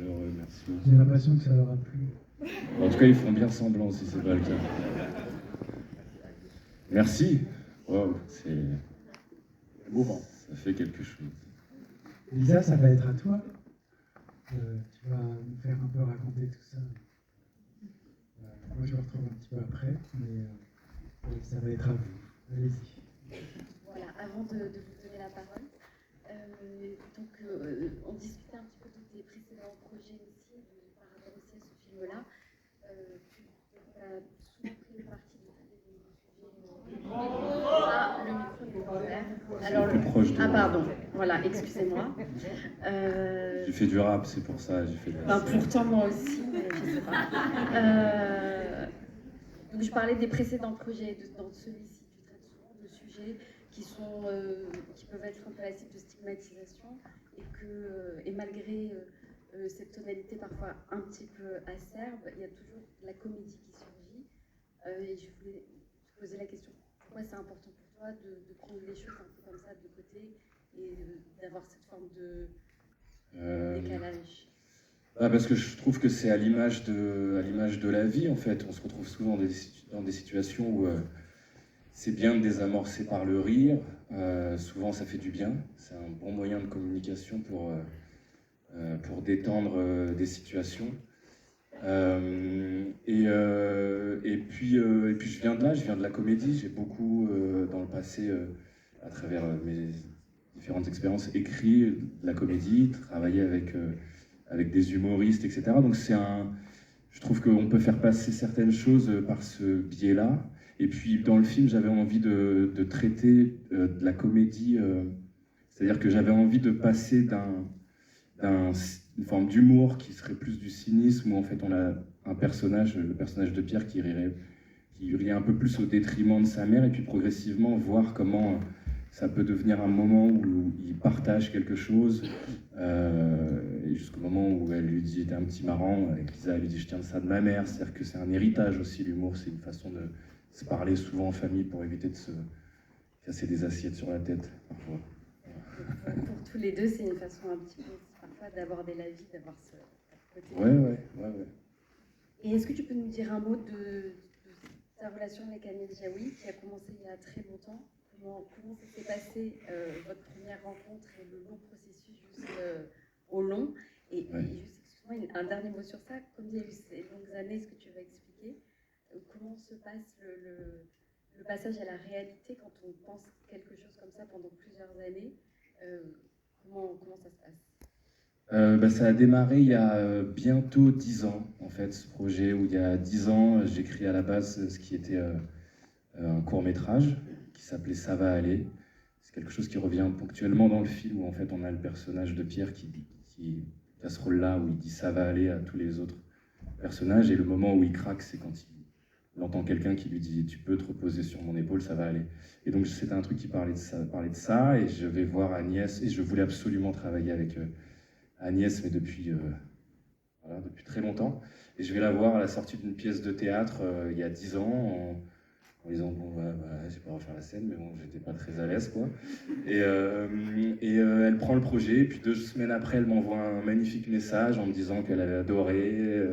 heureux, merci beaucoup. J'ai l'impression que ça leur a plu. En tout cas, ils font bien semblant si c'est pas le cas. Merci. Wow, c'est émouvant. Ça fait quelque chose. Lisa, ça va être à toi. Tu vas nous faire un peu raconter tout ça. Moi, je me retrouve un petit peu après, mais ça va être à vous. Allez-y. Voilà, avant de vous donner la parole, on discutait un petit peu de tes précédents projets aussi, par rapport aussi à ce film-là. Tu as souvent pris partie de traiter des sujets. Ah, le micro est ouvert. Alors, ah, pardon, voilà, excusez-moi. J'ai fait du rap, c'est pour ça. Pourtant, moi aussi, mais je sais pas. Donc, je parlais des précédents projets. Dans celui-ci, tu traites souvent de sujets qui peuvent être un peu la cible de stigmatisation et malgré cette tonalité parfois un petit peu acerbe, il y a toujours la comédie qui surgit. Et je voulais te poser la question, pourquoi c'est important pour toi de prendre les choses un peu comme ça de côté et d'avoir cette forme de décalage? Parce que je trouve que c'est à l'image de la vie, en fait. On se retrouve souvent dans des situations où c'est bien de désamorcer par le rire. Souvent, ça fait du bien. C'est un bon moyen de communication pour détendre des situations. Et puis, je viens de la comédie. J'ai beaucoup, dans le passé, à travers mes différentes expériences, écrit de la comédie, travaillé avec des humoristes, etc. Donc je trouve qu'on peut faire passer certaines choses par ce biais-là. Et puis dans le film, j'avais envie de traiter de la comédie, c'est-à-dire que j'avais envie de passer d'une forme d'humour qui serait plus du cynisme, où en fait on a un personnage, le personnage de Pierre, qui rirait un peu plus au détriment de sa mère, et puis progressivement voir comment ça peut devenir un moment où il partage quelque chose, et jusqu'au moment où elle lui dit, t'es un petit marrant, avec Lisa, elle lui dit, je tiens de ça de ma mère, c'est-à-dire que c'est un héritage aussi, l'humour, c'est une façon de se parler souvent en famille pour éviter de se casser des assiettes sur la tête, parfois. Pour tous les deux, c'est une façon un petit peu parfois d'aborder la vie, d'avoir ce côté. Ouais. Et est-ce que tu peux nous dire un mot de ta relation avec Agnès Jaoui, qui a commencé il y a très longtemps? Comment ça s'est passé, votre première rencontre et le long processus jusqu'au long? Et juste, excuse-moi, un dernier mot sur ça. Comme il y a eu ces longues années, est-ce que tu vas expliquer comment se passe le passage à la réalité quand on pense quelque chose comme ça pendant plusieurs années? Comment ça se passe? Ça a démarré il y a bientôt 10 ans, en fait, ce projet, où il y a 10 ans, j'écris à la base ce qui était un court-métrage qui s'appelait Ça va aller. C'est quelque chose qui revient ponctuellement dans le film, où en fait on a le personnage de Pierre qui a ce rôle-là, où il dit ça va aller à tous les autres personnages, et le moment où il craque, c'est quand il entend quelqu'un qui lui dit tu peux te reposer sur mon épaule, ça va aller. Et donc c'était un truc qui parlait de ça, et je vais voir Agnès, et je voulais absolument travailler avec Agnès, mais depuis très longtemps. Et je vais la voir à la sortie d'une pièce de théâtre il y a 10 ans, en disant bon, je vais pas refaire la scène, mais bon, j'étais pas très à l'aise, quoi. Et elle prend le projet, et puis 2 semaines après, elle m'envoie un magnifique message en me disant qu'elle avait adoré.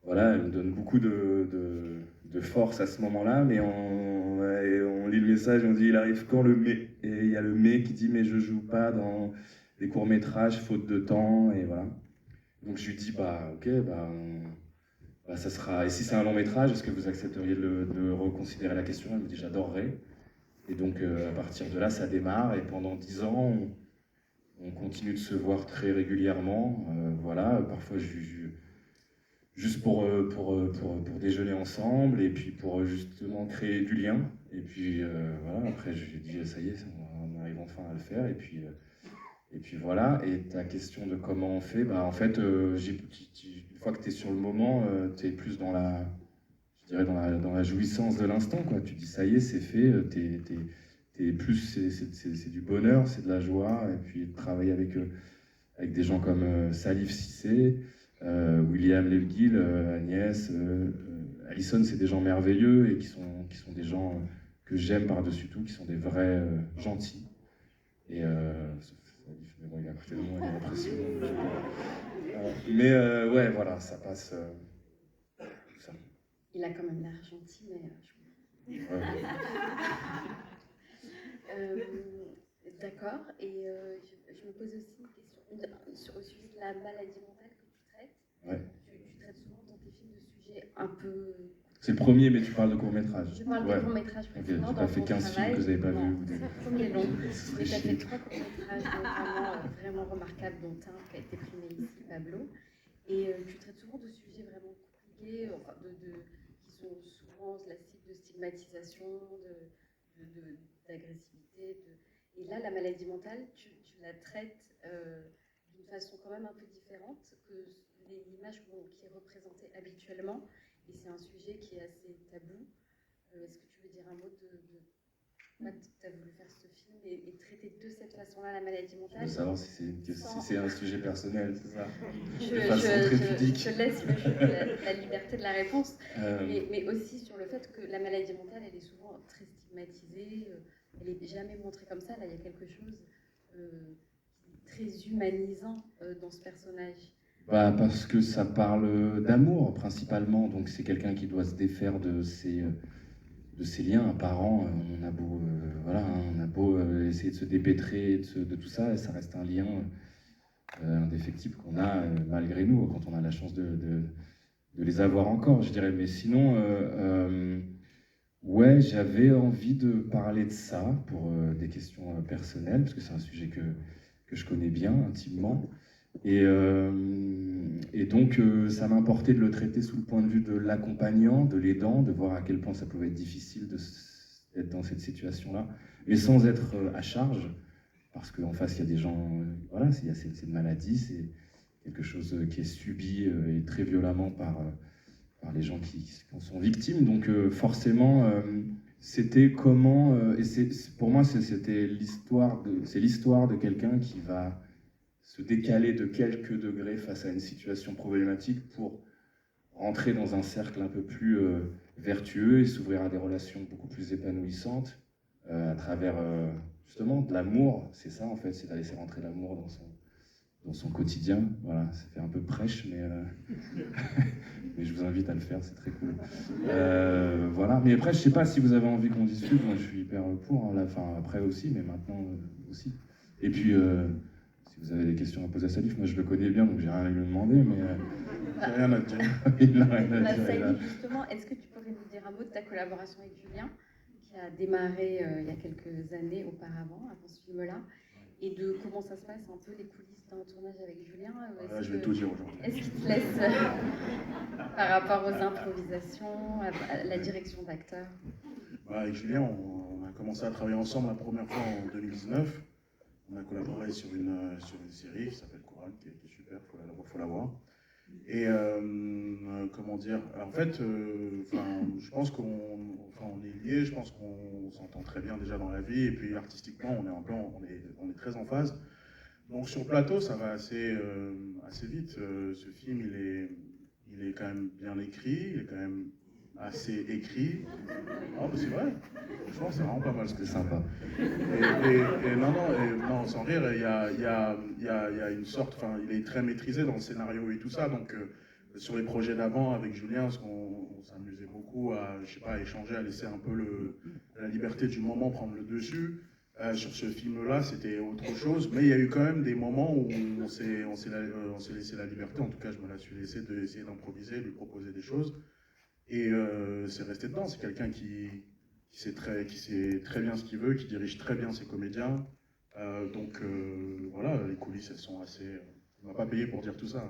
Voilà, elle me donne beaucoup de force à ce moment-là, mais on lit le message, on dit il arrive quand le mais? Et il y a le mais qui dit mais je joue pas dans des courts-métrages, faute de temps, et voilà. Donc je lui dis ok, ça sera. Et si c'est un long métrage, est-ce que vous accepteriez de reconsidérer la question? Elle me dit j'adorerais. Et donc à partir de là, ça démarre, et pendant 10 ans, on continue de se voir très régulièrement. Voilà, parfois juste pour déjeuner ensemble, et puis pour justement créer du lien. Et puis voilà, après je lui ai dit ça y est, on arrive enfin à le faire, et puis voilà. Et ta question de comment on fait, en fait, une fois que tu es sur le moment, tu es plus dans la jouissance de l'instant, quoi. Tu dis ça y est, c'est fait, t'es plus, c'est du bonheur, c'est de la joie. Et puis de travailler avec des gens comme Salif Cissé, William Levguil, Agnès, Alison, c'est des gens merveilleux, et qui sont des gens que j'aime par-dessus tout, qui sont des vrais gentils. Et Salif, mais bon, il est à côté de moi, il est impressionnant. Mais ouais, voilà, ça passe. Tout ça. Il a quand même l'air gentil, mais je comprends. Ouais. D'accord, et je me pose aussi une question sur le sujet de la maladie mentale que tu traites. Ouais. Tu traites souvent dans tes films de sujets un peu... C'est le premier, mais tu parles de court-métrage. Je parle des courts-métrages précédents. Tu n'as pas fait 15 films que vous n'avez pas vus. C'est le premier long. Mais tu as fait 3 courts-métrages vraiment remarquables, dont un qui a été primé ici, Pablo. Et tu traites souvent de sujets vraiment compliqués, enfin, qui sont souvent la cible de stigmatisation, d'agressivité. Et là, la maladie mentale, tu la traites d'une façon quand même un peu différente que l'image qui est représentée habituellement. Et c'est un sujet qui est assez tabou. Est-ce que tu veux dire un mot de pourquoi tu as voulu faire ce film et traiter de cette façon-là la maladie mentale? Je veux savoir si c'est un sujet personnel, c'est ça? Je te laisse la liberté de la réponse, mais aussi sur le fait que la maladie mentale, elle est souvent très stigmatisée, elle n'est jamais montrée comme ça. Là, il y a quelque chose de très humanisant dans ce personnage. Bah, parce que ça parle d'amour principalement, donc c'est quelqu'un qui doit se défaire de ses liens. Un parent, on a beau, on a beau essayer de se dépêtrer de tout ça, et ça reste un lien indéfectible qu'on a malgré nous, quand on a la chance de les avoir encore, je dirais. Mais sinon, ouais, j'avais envie de parler de ça pour des questions personnelles, parce que c'est un sujet que je connais bien intimement. Et donc, ça m'importait de le traiter sous le point de vue de l'accompagnant, de l'aidant, de voir à quel point ça pouvait être difficile d'être dans cette situation-là, mais sans être à charge, parce qu'en face, il y a des gens, voilà, il y a cette maladie, c'est quelque chose qui est subi et très violemment par les gens qui en sont victimes. Donc, forcément, c'était comment, et pour moi, c'est l'histoire de quelqu'un qui va se décaler de quelques degrés face à une situation problématique pour rentrer dans un cercle un peu plus vertueux et s'ouvrir à des relations beaucoup plus épanouissantes à travers justement de l'amour. C'est ça en fait, c'est d'aller laisser rentrer l'amour dans son quotidien. Voilà, ça fait un peu prêche, mais, mais je vous invite à le faire, c'est très cool. Voilà, mais après je sais pas si vous avez envie qu'on discute, moi je suis hyper pour, hein, après aussi, mais maintenant aussi. Et puis... si vous avez des questions à poser à Salif, moi je le connais bien, donc j'ai rien à lui demander, mais j'ai rien à dire. Il n'a rien à dire. Salif, justement, est-ce que tu pourrais nous dire un mot de ta collaboration avec Julien, qui a démarré il y a quelques années auparavant, avant ce film-là, et de comment ça se passe un peu les coulisses d'un tournage avec Julien? Je vais tout dire aujourd'hui. Est-ce qu'il te laisse par rapport aux improvisations, à la direction d'acteur? Avec Julien, on a commencé à travailler ensemble la première fois en 2019. On a collaboré sur une série qui s'appelle Coral, qui est super, faut la voir. Et comment dire, en fait, je pense qu'on est liés, je pense qu'on s'entend très bien déjà dans la vie, et puis artistiquement, on est très en phase. Donc sur le plateau, ça va assez vite. Ce film, il est quand même bien écrit, il est quand même assez écrit. Ah, mais c'est vrai. Franchement, c'est vraiment pas mal ce que c'est sympa. Et non, sans rire, il y a une sorte, il est très maîtrisé dans le scénario et tout ça. Donc, sur les projets d'avant avec Julien, on s'amusait beaucoup à, je sais pas, à échanger, à laisser un peu la liberté du moment prendre le dessus. Sur ce film-là, c'était autre chose, mais il y a eu quand même des moments où on s'est laissé la liberté. En tout cas, je me la suis laissé d'essayer d'improviser, de lui proposer des choses. Et c'est resté dedans. C'est quelqu'un qui sait très bien ce qu'il veut, qui dirige très bien ses comédiens. Donc voilà, les coulisses, elles sont assez... on ne m'a pas payé pour dire tout ça.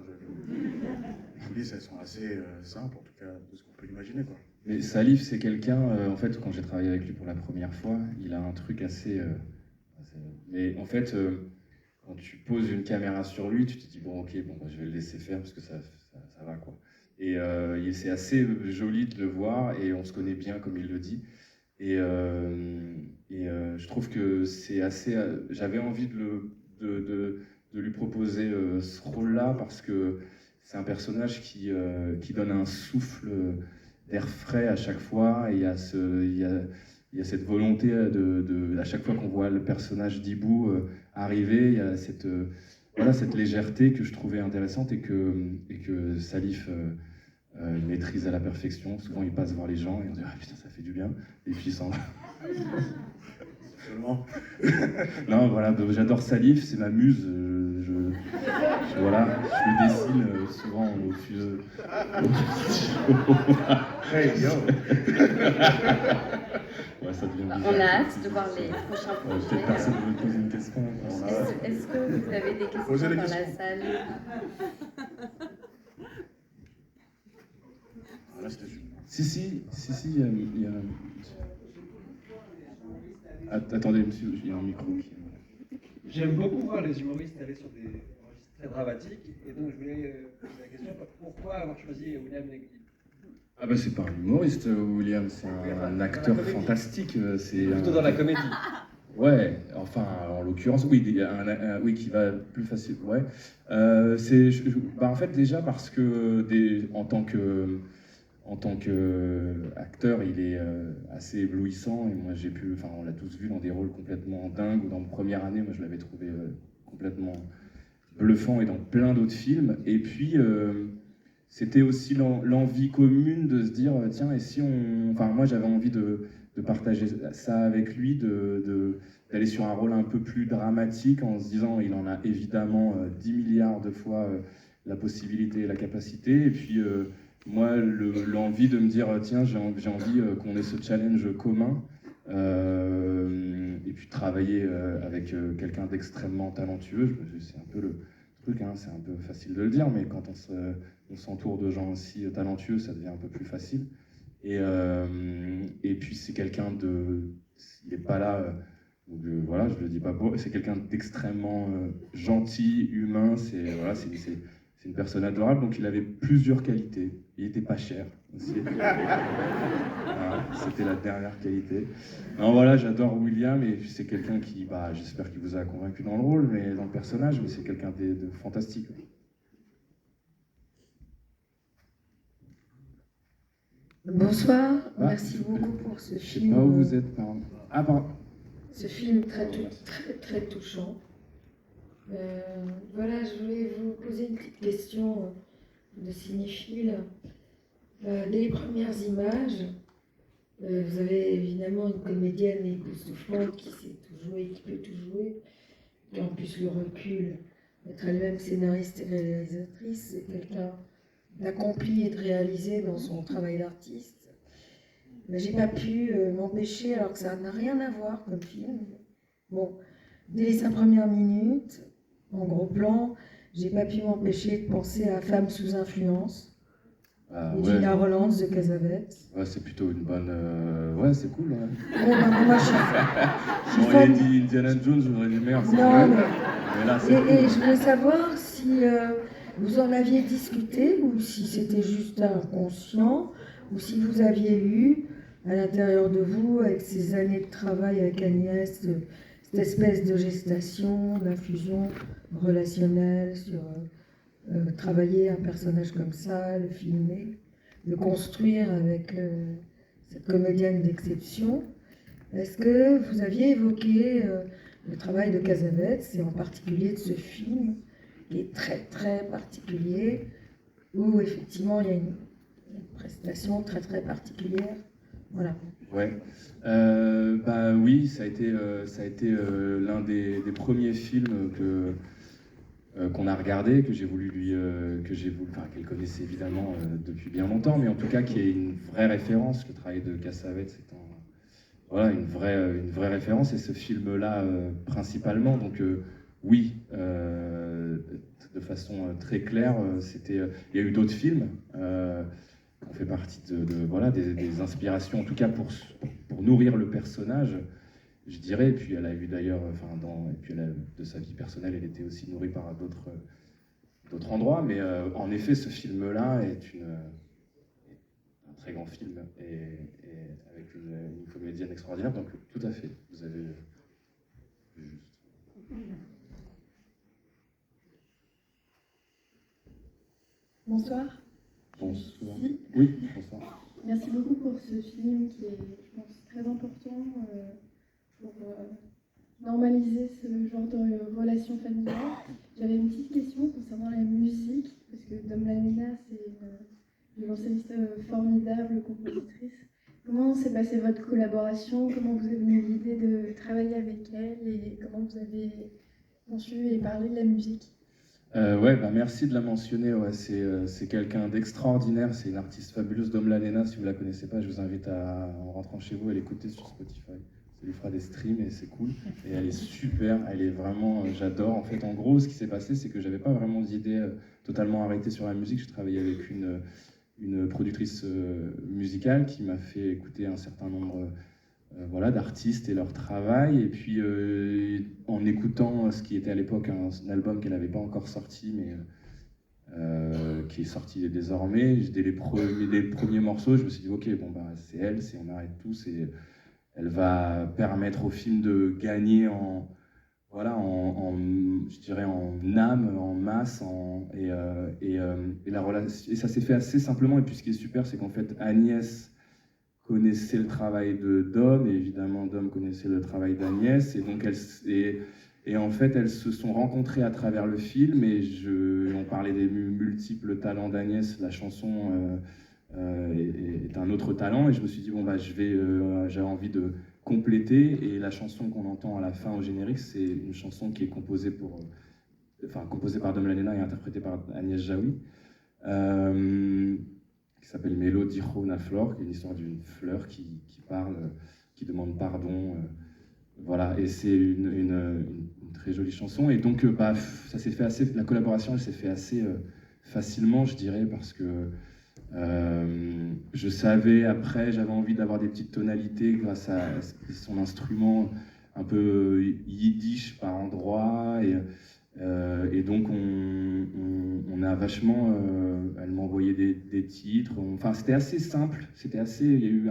Les coulisses, elles sont assez simples, en tout cas, de ce qu'on peut imaginer, quoi. Mais Salif, c'est quelqu'un, en fait, quand j'ai travaillé avec lui pour la première fois, il a un truc assez... mais en fait, quand tu poses une caméra sur lui, tu te dis, bon, ok, je vais le laisser faire parce que ça va, quoi. Et c'est assez joli de le voir, et on se connaît bien, comme il le dit. Et je trouve que c'est assez... j'avais envie de lui proposer ce rôle-là, parce que c'est un personnage qui donne un souffle d'air frais à chaque fois, et il y a il y a cette volonté à chaque fois qu'on voit le personnage d'Ibou arriver, il y a cette légèreté que je trouvais intéressante et que Salif maîtrise à la perfection. Souvent, il passe voir les gens et on dit ah putain, ça fait du bien. Et puis il s'en va. Non, voilà, j'adore Salif, c'est ma muse. Voilà, je le dessine souvent au fuseau. Hey, yo. Ouais, ça devient bizarre. On a hâte de voir les prochains Peut-être projets. personne veut me poser une question. Est-ce que vous avez des questions Posez les dans la questions. salle? Ah, là, c'était super. Si, il y a... Attendez, monsieur, il y a un micro qui... J'aime beaucoup voir les humoristes aller sur des registres très dramatiques, et donc je voulais poser la question, pourquoi avoir choisi William Legby? Ah bah c'est pas un humoriste, William, c'est un acteur fantastique. C'est Plutôt dans la comédie. Ouais, enfin, en l'occurrence, oui, oui, qui va plus facile. Ouais. En fait, déjà parce que en tant qu'acteur, il est assez éblouissant. Et moi, on l'a tous vu dans des rôles complètement dingues. Ou dans ma première année, moi, je l'avais trouvé complètement bluffant et dans plein d'autres films. Et puis, c'était aussi l'envie commune de se dire, tiens, et si on... Enfin, moi, j'avais envie de partager ça avec lui, d'aller sur un rôle un peu plus dramatique en se disant, il en a évidemment 10 milliards de fois la possibilité et la capacité. Et puis, moi, l'envie de me dire, tiens, j'ai envie qu'on ait ce challenge commun. Et puis travailler avec quelqu'un d'extrêmement talentueux. C'est un peu le truc, hein, c'est un peu facile de le dire, mais quand on s'entoure de gens aussi talentueux, ça devient un peu plus facile. Et puis c'est quelqu'un il n'est pas là, donc voilà, je le dis pas beau, c'est quelqu'un d'extrêmement gentil, humain, c'est une personne adorable, donc il avait plusieurs qualités. Il était pas cher aussi. Voilà, c'était la dernière qualité. Non, voilà, j'adore William et c'est quelqu'un qui, j'espère qu'il vous a convaincu dans le rôle, mais dans le personnage, mais c'est quelqu'un de fantastique. Bonsoir, merci beaucoup pour ce Je sais film. pas où vous êtes, pardon. Ah, pardon. Ce film très touchant. Voilà, je voulais vous poser une petite question de cinéphile. Dès les premières images, vous avez évidemment une comédienne époustouflante qui sait tout jouer, qui peut tout jouer, qui a en plus le recul d'être elle-même scénariste et réalisatrice. C'est quelqu'un d'accompli et de réalisé dans son travail d'artiste. Mais j'ai pas pu m'empêcher, alors que ça n'a rien à voir comme film. Bon, dès les 5 premières minutes, en gros plan, j'ai pas pu m'empêcher de penser à Femme sous influence, de Gina Rolands de Cassavetes. Ouais, c'est plutôt une bonne... Ouais, c'est cool. Ouais. Bon, moi, je suis Bon, fan. il a dit Indiana Jones, j'aurais dit merde. Non, mais là, c'est cool. et je voulais savoir si vous en aviez discuté, ou si c'était juste inconscient, ou si vous aviez eu, à l'intérieur de vous, avec ces années de travail avec Agnès, cette espèce de gestation, d'infusion relationnelle sur travailler un personnage comme ça, le filmer, le construire avec cette comédienne d'exception. Est-ce que vous aviez évoqué le travail de Cassavetes, et en particulier de ce film, qui est très très particulier, où effectivement il y a une prestation très très particulière. Voilà. Ouais. Oui, ça a été l'un des premiers films qu'on a regardé, que j'ai voulu qu'elle connaissait évidemment depuis bien longtemps, mais en tout cas qui est une vraie référence. Le travail de Cassavetes étant voilà une vraie référence, et ce film-là principalement. Donc oui, de façon très claire, il y a eu d'autres films. On fait partie des inspirations, en tout cas pour nourrir le personnage, je dirais. Et puis elle a eu d'ailleurs, de sa vie personnelle, elle était aussi nourrie par d'autres endroits. Mais en effet, ce film-là est un très grand film et avec une comédienne extraordinaire. Donc tout à fait, vous avez juste. Bonsoir. Bonsoir. Oui, bonsoir. Merci beaucoup pour ce film qui est, je pense, très important pour normaliser ce genre de relations familiales. J'avais une petite question concernant la musique, parce que Dom Lamina, c'est une violoncelliste formidable, compositrice. Comment s'est passée votre collaboration? Comment vous avez eu l'idée de travailler avec elle et comment vous avez conçu et parlé de la musique? Merci de la mentionner. Ouais, c'est quelqu'un d'extraordinaire. C'est une artiste fabuleuse, Dom Lanena. Si vous la connaissez pas, je vous invite en rentrant chez vous à l'écouter sur Spotify. Ça lui fera des streams et c'est cool. Et elle est super. Elle est vraiment, j'adore. En fait, en gros, ce qui s'est passé, c'est que j'avais pas vraiment d'idée totalement arrêtée sur la musique. Je travaillais avec une productrice musicale qui m'a fait écouter un certain nombre d'artistes et leur travail. Et puis, en écoutant ce qui était à l'époque un album qu'elle n'avait pas encore sorti, mais qui est sorti désormais, dès les premiers morceaux, je me suis dit, ok, bon, bah, c'est elle, on arrête tous, et elle va permettre au film de gagner je dirais en âme, en masse, et ça s'est fait assez simplement. Et puis ce qui est super, c'est qu'en fait, Agnès connaissait le travail de Dom, et évidemment Dom connaissait le travail d'Agnès, et donc en fait elles se sont rencontrées à travers le film, et on parlait des multiples talents d'Agnès. La chanson est un autre talent, et je me suis dit bon bah j'avais envie de compléter, et la chanson qu'on entend à la fin au générique, c'est une chanson qui est composée par Dom Lanena et interprétée par Agnès Jaoui. Qui s'appelle Mélo Dijo na Flor, qui est l'histoire d'une fleur qui parle, qui demande pardon. Voilà, et c'est une très jolie chanson. Et donc, ça s'est fait assez, la collaboration, elle s'est fait assez facilement, je dirais, parce que je savais, après, j'avais envie d'avoir des petites tonalités grâce à son instrument un peu yiddish par endroits. Et donc on a vachement, elle m'a envoyé des titres, enfin c'était assez simple, il y a eu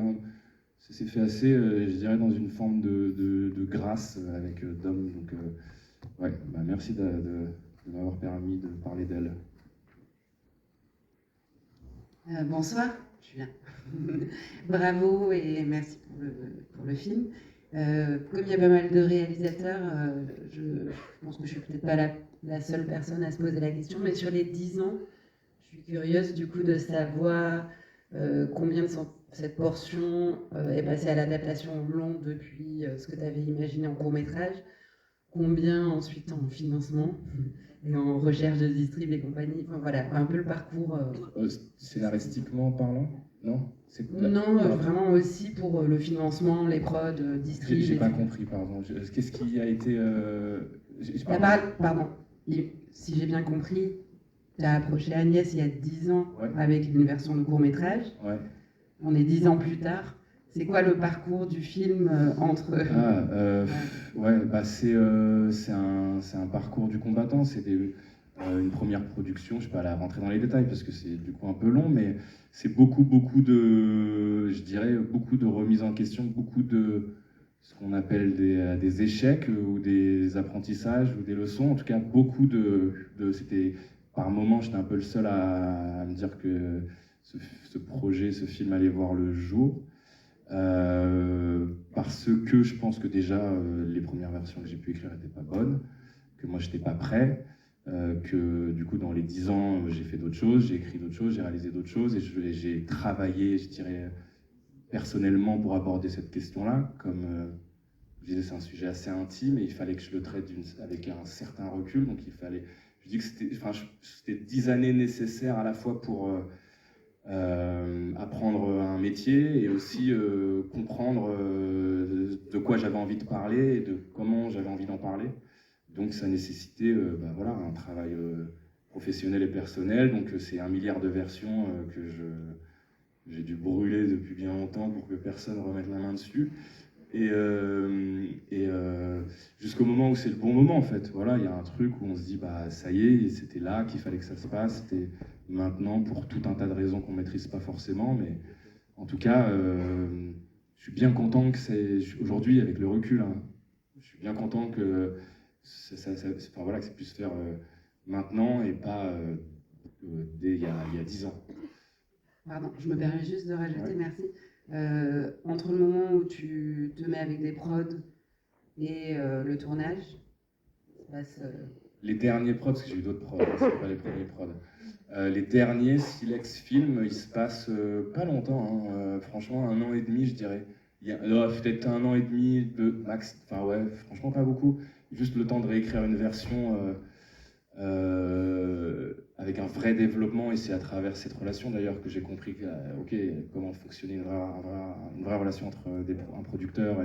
ça s'est fait assez, je dirais, dans une forme de grâce avec Dom. Donc merci de m'avoir permis de parler d'elle. Bonsoir, je suis là. Bravo et merci pour le film. Comme il y a pas mal de réalisateurs, je pense que je suis peut-être pas la seule personne à se poser la question, mais sur les 10 ans, je suis curieuse du coup de savoir combien de cette portion est passée à l'adaptation longue depuis ce que tu avais imaginé en court-métrage, combien ensuite en financement et en recherche de distrib et compagnie, enfin voilà, un peu le parcours. Scénaristiquement parlant, non? Non, vraiment aussi pour le financement, les prods, distrib. J'ai pas compris, pardon. Qu'est-ce qui a été... Pardon, si j'ai bien compris, tu as approché Agnès il y a 10 ans avec une version de court-métrage. Ouais. On est 10 ans plus tard. C'est quoi le parcours du film entre... c'est un parcours du combattant. C'est une première production. Je ne vais pas rentrer dans les détails parce que c'est du coup un peu long, mais c'est beaucoup de, je dirais, beaucoup de remises en question, beaucoup de ce qu'on appelle des échecs ou des apprentissages ou des leçons. En tout cas, beaucoup c'était par moments, j'étais un peu le seul à me dire que ce projet, ce film allait voir le jour. Parce que je pense que déjà les premières versions que j'ai pu écrire n'étaient pas bonnes, que moi j'étais pas prêt, que du coup dans les 10 ans j'ai fait d'autres choses, j'ai écrit d'autres choses, j'ai réalisé d'autres choses, et j'ai travaillé, je dirais, personnellement pour aborder cette question-là. Comme je disais, c'est un sujet assez intime et il fallait que je le traite avec un certain recul, donc je dis que c'était 10 années nécessaires à la fois pour apprendre un métier et aussi comprendre de quoi j'avais envie de parler et de comment j'avais envie d'en parler. Donc ça nécessitait un travail professionnel et personnel. Donc c'est 1 milliard de versions que j'ai dû brûler depuis bien longtemps pour que personne ne remette la main dessus. Et jusqu'au moment où c'est le bon moment, en fait. Voilà, il y a un truc où on se dit, ça y est, c'était là qu'il fallait que ça se passe. C'était maintenant, pour tout un tas de raisons qu'on ne maîtrise pas forcément. Mais en tout cas, je suis bien content que aujourd'hui, avec le recul, hein, je suis bien content que que ça puisse se faire maintenant et pas il y a 10 ans. Pardon, je me permets juste de rajouter, merci. Entre le moment où tu te mets avec des prods et le tournage, ça passe. Les derniers prods, parce que j'ai eu d'autres prods, hein, c'est pas les premiers prods. Les derniers Silex Film, il se passe pas longtemps, hein, franchement 1 an et demi je dirais. Il y a peut-être 1 an et demi de max, enfin ouais, franchement pas beaucoup. Juste le temps de réécrire une version avec un vrai développement, et c'est à travers cette relation d'ailleurs que j'ai compris que, comment fonctionnait une vraie relation entre un producteur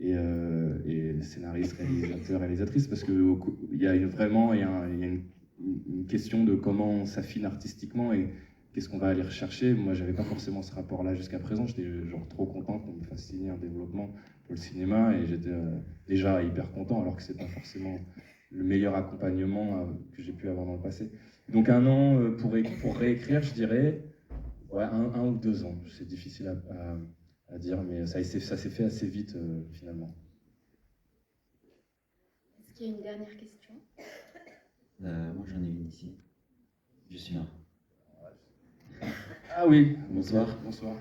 et scénariste, réalisateur, réalisatrice, parce qu'il y a vraiment une question de comment on s'affine artistiquement et qu'est-ce qu'on va aller rechercher. Moi, j'avais pas forcément ce rapport-là jusqu'à présent. J'étais genre trop content qu'on me fasse signer un développement pour le cinéma, et j'étais déjà hyper content, alors que c'est pas forcément le meilleur accompagnement que j'ai pu avoir dans le passé. Donc 1 an pour réécrire, je dirais, ouais, 1 ou 2 ans. C'est difficile à dire, mais ça s'est fait assez vite finalement. Est-ce qu'il y a une dernière question? Moi j'en ai une ici. Je suis là. Ah oui, Bonsoir. Bonsoir.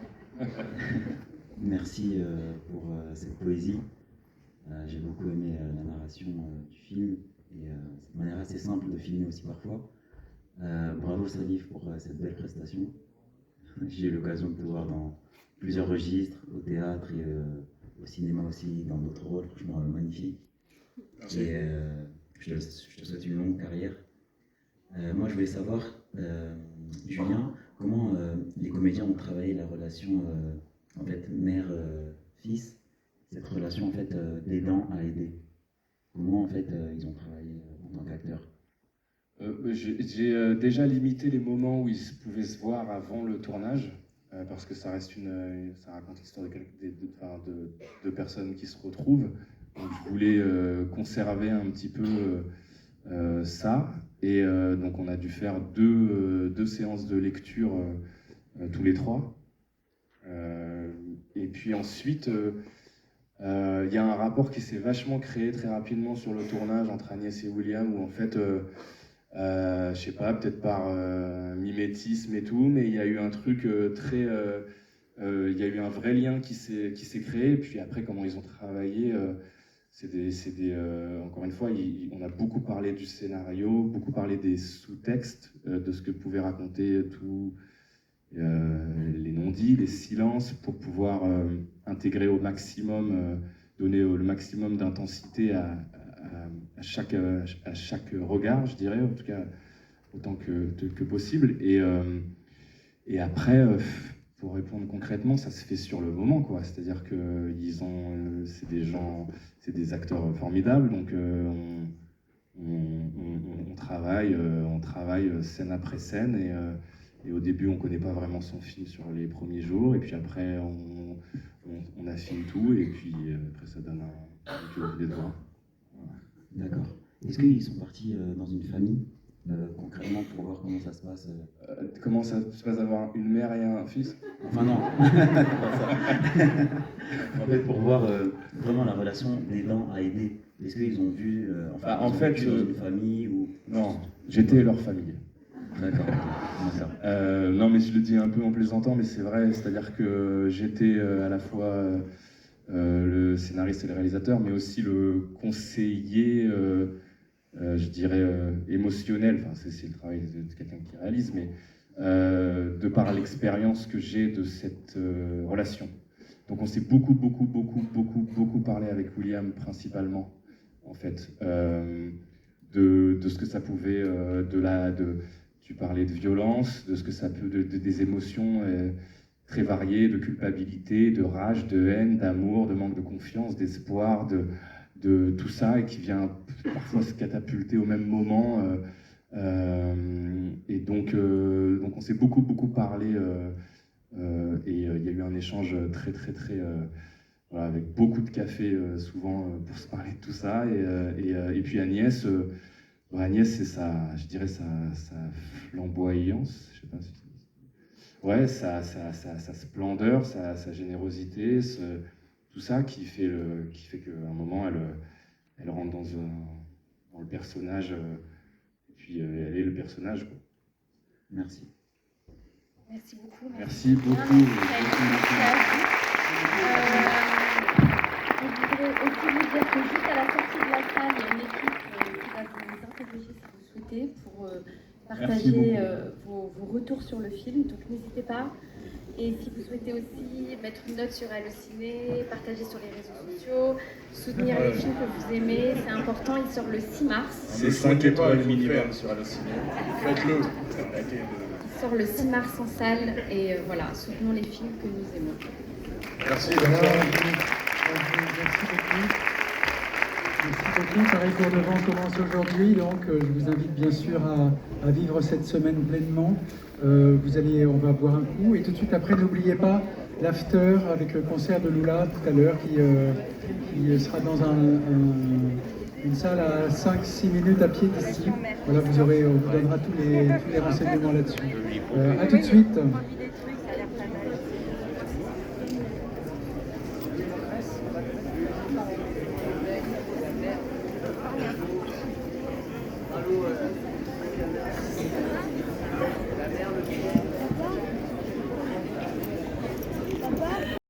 Merci pour cette poésie. J'ai beaucoup aimé la narration du film, et c'est une manière assez simple de filmer aussi parfois. Bravo Salif pour cette belle prestation. J'ai eu l'occasion de te voir dans plusieurs registres, au théâtre et au cinéma aussi, dans d'autres rôles, franchement magnifique. Merci. Et je te souhaite une longue carrière. Moi je voulais savoir, Julien, comment les comédiens ont travaillé la relation en fait mère-fils, cette relation en fait d'aidant à aider. Comment en fait ils ont travaillé en tant qu'acteurs? J'ai déjà limité les moments où ils pouvaient se voir avant le tournage, parce que ça raconte l'histoire de deux personnes qui se retrouvent. Donc je voulais conserver un petit peu ça, et donc on a dû faire deux séances de lecture tous les 3. Et puis ensuite, il y a un rapport qui s'est vachement créé très rapidement sur le tournage entre Agnès et William, où en fait, je sais pas, peut-être par mimétisme et tout, mais il y a eu un truc il y a eu un vrai lien qui s'est créé. Et puis après, comment ils ont travaillé, encore une fois, on a beaucoup parlé du scénario, beaucoup parlé des sous-textes, de ce que pouvait raconter tout. Les non-dits, les silences, pour pouvoir intégrer au maximum, donner le maximum d'intensité à chaque regard, je dirais, en tout cas autant que possible. Et après, pour répondre concrètement, ça se fait sur le moment, quoi. C'est-à-dire que c'est des acteurs formidables, donc on travaille scène après scène, et au début, on ne connaît pas vraiment son film sur les premiers jours, et puis après, on affine tout, et puis après, ça donne un peu des doigts. Voilà. D'accord. Est-ce qu'ils sont partis dans une famille, concrètement, pour voir comment ça se passe Comment ça se passe d'avoir une mère et un fils? Enfin non, pas ça. En fait, pour voir vraiment la relation d'aidant à aider. Est-ce qu'ils ont vu, en fait, vécu dans une famille ou... Non, j'étais leur famille. D'accord. Non, mais je le dis un peu en plaisantant, mais c'est vrai, c'est-à-dire que j'étais à la fois le scénariste et le réalisateur, mais aussi le conseiller, je dirais, émotionnel. Enfin, c'est le travail de quelqu'un qui réalise, mais de par l'expérience que j'ai de cette relation. Donc on s'est beaucoup parlé avec William, principalement, en fait, de ce que ça pouvait, tu parlais de violence, de ce que ça peut, des émotions très variées, de culpabilité, de rage, de haine, d'amour, de manque de confiance, d'espoir, de tout ça, et qui vient parfois se catapulter au même moment. Et donc on s'est beaucoup parlé, et il y a eu un échange très voilà, avec beaucoup de café souvent pour se parler de tout ça. Et puis Agnès, Agnès, c'est je dirais sa flamboyance, je sais pas si ouais, sa splendeur, sa générosité, tout ça qui fait qu'à un moment elle rentre dans le personnage, et puis elle est le personnage, quoi. Merci. Merci beaucoup. Merci beaucoup. Je voudrais aussi vous dire que juste à la sortie de la salle, il y a une équipe qui va vous interroger si vous souhaitez pour partager vos retours sur le film. Donc n'hésitez pas. Et si vous souhaitez aussi mettre une note sur Allociné, partager sur les réseaux sociaux, soutenir les films que vous aimez, c'est important. Il sort le 6 mars. C'est 5 étoiles minimum sur Allociné. Faites-le. Il sort le 6 mars en salle. Et voilà, soutenons les films que nous aimons. Merci. Merci beaucoup. Pareil, Tour de Vent commence aujourd'hui, donc je vous invite bien sûr à vivre cette semaine pleinement. On va boire un coup et tout de suite après, n'oubliez pas l'after avec le concert de Lula tout à l'heure qui sera dans une salle à 5-6 minutes à pied d'ici. Voilà, on vous donnera tous les renseignements là-dessus. À tout de suite.